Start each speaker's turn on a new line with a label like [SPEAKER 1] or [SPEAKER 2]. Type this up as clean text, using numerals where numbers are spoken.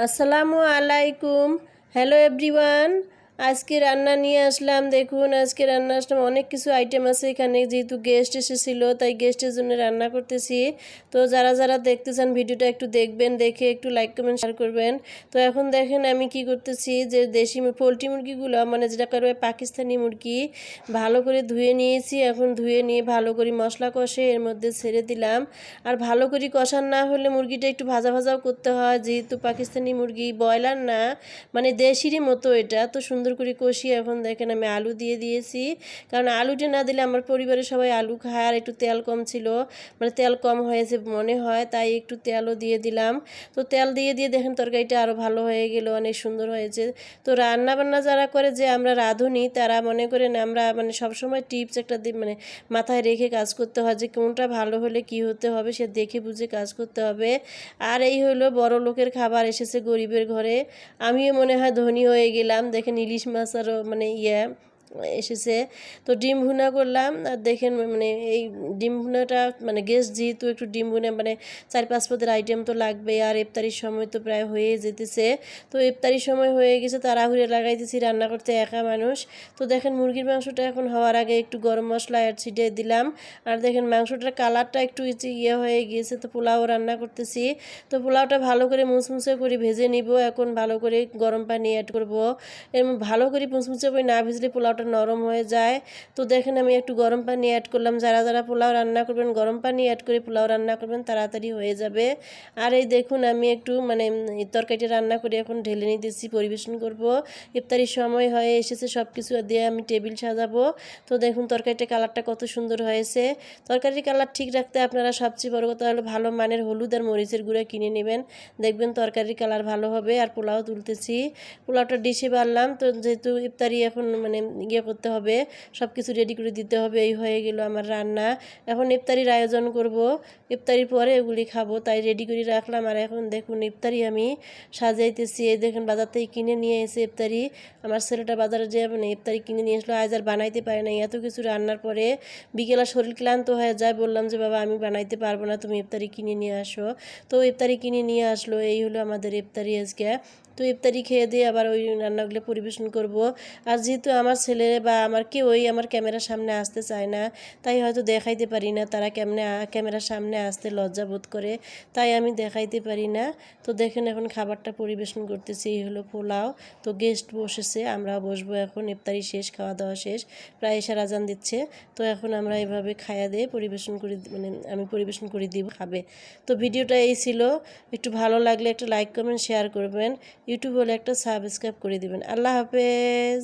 [SPEAKER 1] আসসালামু আলাইকুম। Hello everyone. আজকে রান্না নিয়ে আসলাম। দেখুন আজকে রান্না আসলাম, অনেক কিছু আইটেম আছে এখানে, যেহেতু গেস্ট এসেছিলো তাই গেস্টের জন্য রান্না করতেছি। তো যারা যারা দেখতে চান ভিডিওটা একটু দেখবেন, দেখে একটু লাইক কমেন্ট শেয়ার করবেন। তো এখন দেখেন আমি কি করতেছি, যে দেশি পোলট্রি মুরগিগুলো মানে যেটা করে পাকিস্তানি মুরগি ভালো করে ধুয়ে নিয়েছি। এখন ধুয়ে নিয়ে ভালো করে মশলা কষে এর মধ্যে ছেড়ে দিলাম। আর ভালো করে কষান না হলে মুরগিটা একটু ভাজা ভাজাও করতে হয়, যেহেতু পাকিস্তানি মুরগি ব্রয়লার না, মানে দেশিরই মতো এটা। তো সুন্দর করে কষিয়ে এখন দেখেন আমি আলু দিয়ে দিয়েছি, কারণ আলুটা না দিলে আমার পরিবারের সবাই আলু খায়। আর একটু তেল কম ছিল, মানে তেল কম হয়েছে মনে হয়, তাই একটু তেলও দিয়ে দিলাম। তো তেল দিয়ে দিয়ে দেখেন তরকারিটা আরও ভালো হয়ে গেল, অনেক সুন্দর হয়েছে। তো রান্না বান্না যারা করে, যে আমরা রাঁধুনি, তারা মনে করেন আমরা মানে সবসময় টিপস একটা মানে মাথায় রেখে কাজ করতে হয়, যে কোনটা ভালো হলে কি হতে হবে সে দেখে বুঝে কাজ করতে হবে। আর এই হলো বড় লোকের খাবার এসেছে গরিবের ঘরে। আমিও মনে হয় ধনী হয়ে গেলাম। দেখেন ইলিশ মাছ আরও মানে এসেছে। তো ডিম ভুনা করলাম। আর দেখেন মানে এই ডিম ভুনাটা মানে গেস্ট যেহেতু, একটু ডিম ভুনা মানে 4-5 পদের আইটেম তো লাগবে। আর ইফতারির সময় তো প্রায় হয়ে যেতেছে। তো ইফতারির সময় হয়ে গেছে, তাড়াহুড়ো লাগাইতেছি রান্না করতে, একা মানুষ। তো দেখেন মুরগির মাংসটা এখন হওয়ার আগে একটু গরম মশলা ছিটিয়ে দিলাম। আর দেখেন মাংসটার কালারটা একটু হয়ে গিয়েছে। তো পোলাও রান্না করতেছি। তো পোলাওটা ভালো করে মুচমুচে করে ভেজে নিব। এখন ভালো করে গরম পানি অ্যাড করব। এরকম ভালো করে মুচমুচে করে না ভেজলে পোলাওটা নরম হয়ে যায়। তো দেখেন আমি একটু গরম পানি অ্যাড করলাম। যারা যারা পোলাও রান্না করবেন গরম পানি অ্যাড করে পোলাও রান্না করবেন, তাড়াতাড়ি হয়ে যাবে। আর এই দেখুন আমি একটু মানে তরকারিটা রান্না করে এখন ঢেলে নিতেছি, পরিবেশন করব। ইফতারির সময় হয়ে এসেছে, সব কিছু দিয়ে আমি টেবিল সাজাবো। তো দেখুন তরকারিটা কালারটা কত সুন্দর হয়েছে। তরকারির কালার ঠিক রাখতে আপনারা সবচেয়ে বড় কথা হলো ভালো মানের হলুদ আর মরিচের গুঁড়া কিনে নেবেন, দেখবেন তরকারির কালার ভালো হবে। আর পোলাও তুলতেছি, পোলাওটা ডিশে বাড়লাম। তো যেহেতু ইফতারি এখন মানে করতে হবে, সব কিছু রেডি করে দিতে হবে। এই হয়ে গেল আমার রান্না। এখন ইফতারির আয়োজন করব, ইফতারির পরে এগুলি খাবো, তাই রেডি করে রাখলাম। আর এখন দেখুন ইফতারি আমি সাজাইতেছি। এই দেখেন বাজার থেকে কিনে নিয়ে এসে ইফতারি, আমার ছেলেটা বাজারে যে মানে ইফতারি কিনে নিয়ে আসলো। আজ আর বানাইতে পারে না, এত কিছু রান্নার পরে বিকেলে শরীর ক্লান্ত হয়ে যায়। বললাম যে বাবা আমি বানাইতে পারবো না, তুমি ইফতারি কিনে নিয়ে আসো। তো ইফতারি কিনে নিয়ে আসলো। এই হলো আমাদের ইফতারি আজকে। তো ইফতারি খেয়ে দিয়ে আবার ওই রান্নাগুলো পরিবেশন করব। আর যেহেতু আমার ছেলে বা আমার কেউই আমার ক্যামেরার সামনে আসতে চায় না, তাই হয়তো দেখাইতে পারি না। তারা ক্যামেরার সামনে আসতে লজ্জা বোধ করে, তাই আমি দেখাইতে পারি না। তো দেখেন এখন খাবারটা পরিবেশন করতেছি। এই হলো পোলাও। তো গেস্ট বসেছে, আমরাও বসবো এখন। ইফতারি শেষ, খাওয়া দাওয়া শেষ, প্রায় এশার আজান দিচ্ছে। তো এখন আমরা এভাবে খাইয়া দিয়ে পরিবেশন করি, মানে আমি পরিবেশন করে দিব, খাবে। তো ভিডিওটা এই ছিল। একটু ভালো লাগলে একটা লাইক কমেন্ট শেয়ার করবেন, ইউটিউব হলে একটা সাবস্ক্রাইব করে দিবেন। আল্লাহ হাফেজ।